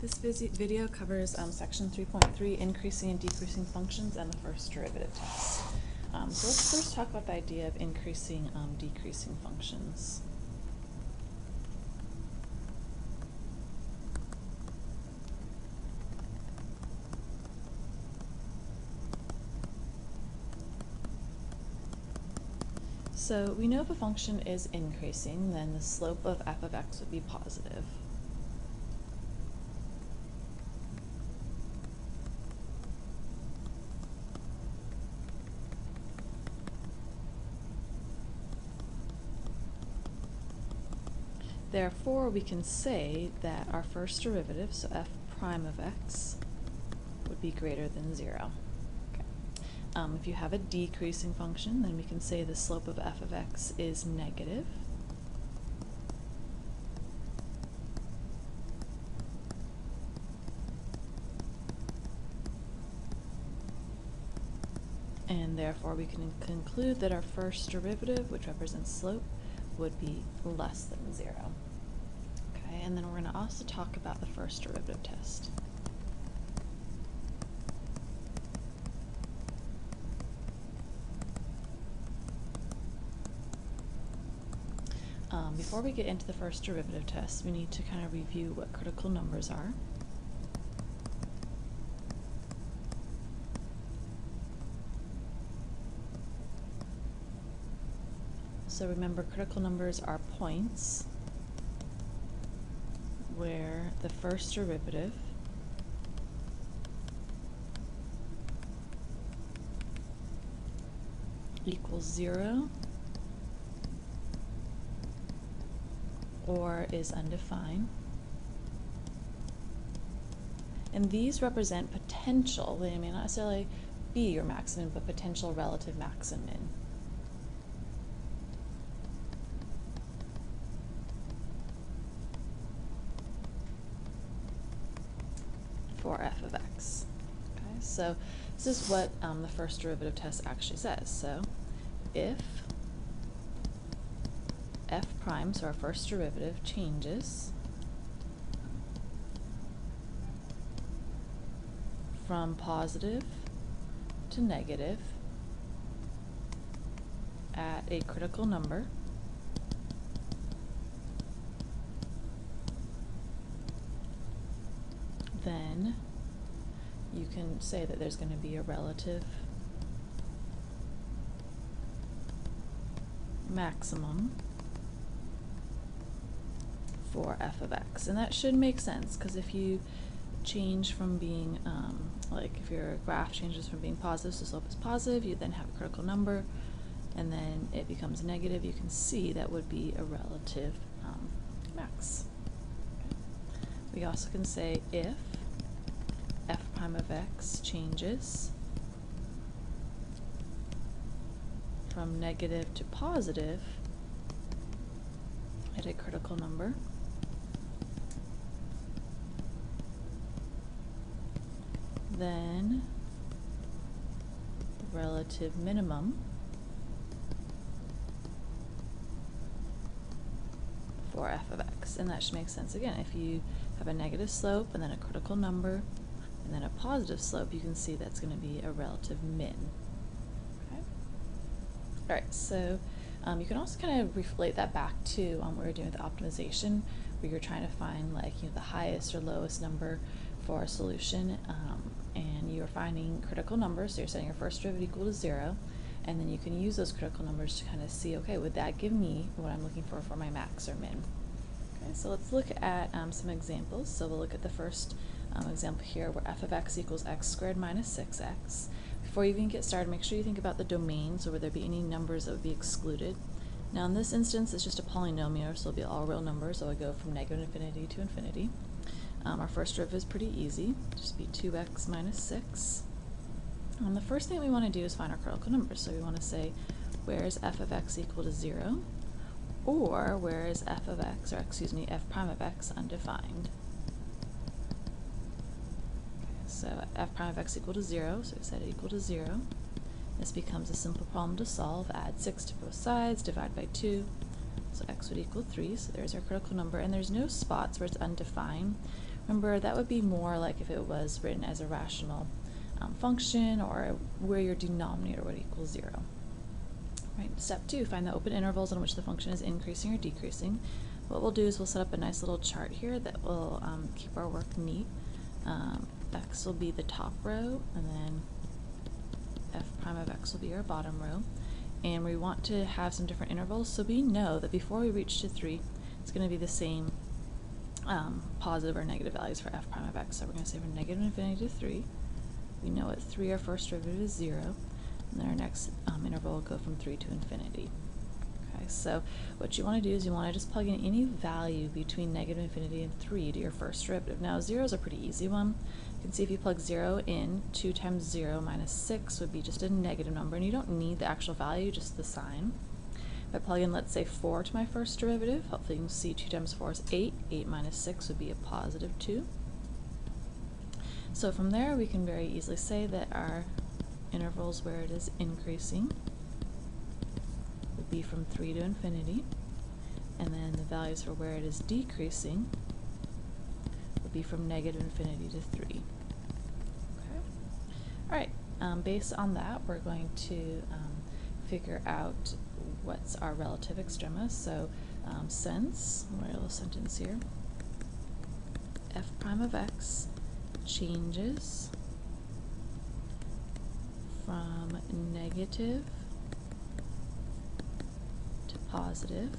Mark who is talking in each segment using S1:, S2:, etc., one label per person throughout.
S1: This video covers section 3.3, increasing and decreasing functions, and the first derivative test. So let's first talk about the idea of increasing, decreasing functions. So we know if a function is increasing, then the slope of f of x would be positive. Therefore, we can say that our first derivative, so f prime of x, would be greater than 0. Okay. If you have a decreasing function, then we can say the slope of f of x is negative. And therefore, we can conclude that our first derivative, which represents slope, would be less than 0. Okay, and then we're going to also talk about the first derivative test. Before we get into the first derivative test, we need to kind of review what critical numbers are. So remember, critical numbers are points where the first derivative equals 0 or is undefined. And these represent potential. They may not necessarily be your maximum, but potential relative max and min. For f of x. Okay, so this is what the first derivative test actually says. So if f prime, so our first derivative, changes from positive to negative at a critical number, then you can say that there's going to be a relative maximum for f of x. And that should make sense, because if you change from being, like if your graph changes from being positive, so slope is positive, you then have a critical number, and then it becomes negative, you can see that would be a relative max. We also can say if f prime of x changes from negative to positive at a critical number, then the relative minimum for f of x. And that should make sense again. If you have a negative slope and then a critical number and then a positive slope, you can see that's going to be a relative min. Okay? Alright, so you can also kind of relate that back to what we were doing with optimization, where you're trying to find the highest or lowest number for a solution, and you're finding critical numbers, so you're setting your first derivative equal to 0, and then you can use those critical numbers to kind of see, okay, would that give me what I'm looking for my max or min? Okay, so let's look at some examples. So we'll look at the first example here, where f of x equals x squared minus 6x. Before you even get started, make sure you think about the domain, so would there be any numbers that would be excluded. Now in this instance, it's just a polynomial, so it'll be all real numbers, so it would go from negative infinity to infinity. Our first derivative is pretty easy, just be 2x minus 6. The first thing we want to do is find our critical numbers, so we want to say, where is f of x equal to 0, or where is f of x, or excuse me, f prime of x undefined. Okay, so f prime of x equal to 0, so we set it equal to 0. This becomes a simple problem to solve. Add 6 to both sides, divide by 2, so x would equal 3, so there's our critical number, and there's no spots where it's undefined. Remember, that would be more like if it was written as a rational function, or where your denominator would equal 0. Right. Step 2, find the open intervals in which the function is increasing or decreasing. What we'll do is we'll set up a nice little chart here that will keep our work neat. X will be the top row, and then f prime of x will be our bottom row. And we want to have some different intervals, so we know that before we reach to 3, it's going to be the same positive or negative values for f prime of x. So we're going to say from negative infinity to 3. We know at 3 our first derivative is 0, and then our next interval will go from 3 to infinity. Okay, so what you want to do is you want to just plug in any value between negative infinity and 3 to your first derivative. Now 0 is a pretty easy one. You can see if you plug 0 in, 2 times 0 minus 6 would be just a negative number, and you don't need the actual value, just the sign. If I plug in, let's say, 4 to my first derivative, hopefully you can see 2 times 4 is 8. 8 minus 6 would be a positive 2. So from there, we can very easily say that our intervals where it is increasing would be from 3 to infinity, and then the values for where it is decreasing would be from negative infinity to 3. Okay. All right. Based on that, we're going to figure out what's our relative extrema. So since, we'll write a little sentence here, f prime of x changes from negative to positive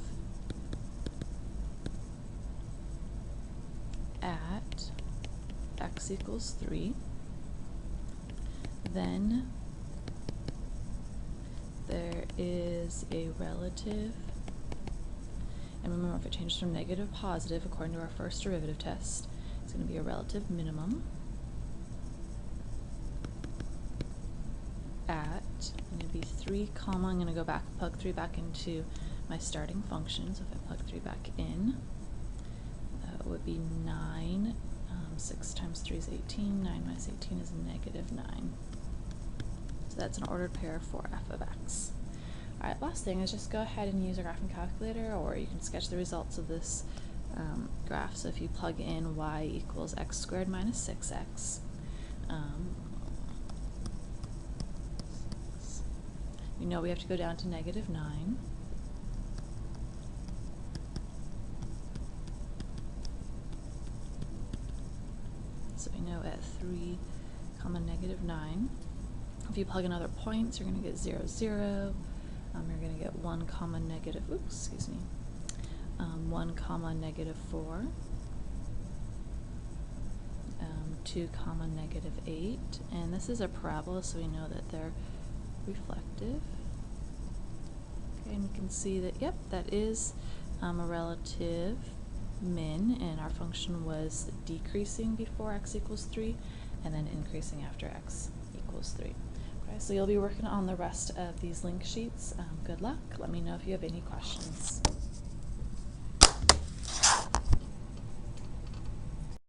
S1: at x equals 3, then there is a relative, and remember, if it changes from negative to positive according to our first derivative test, it's going to be a relative minimum at, I'm going to be 3 comma, I'm going to go back, plug 3 back into my starting function. So if I plug 3 back in, that would be 9. 6 times 3 is 18. 9 minus 18 is negative 9. So that's an ordered pair for f of x. Alright, last thing is just go ahead and use a graphing calculator, or you can sketch the results of this graph. So if you plug in y equals x squared minus 6x, you know we have to go down to negative 9. So we know at 3 comma negative 9. If you plug in other points, you're going to get 0, 0. You're going to get 1 comma negative, oops, excuse me, 1 comma negative 4, 2 comma negative 8, and this is a parabola, so we know that they're reflective. Okay, and you can see that, yep, that is a relative min, and our function was decreasing before x equals 3, and then increasing after x equals 3. Okay, so you'll be working on the rest of these link sheets. Good luck. Let me know if you have any questions.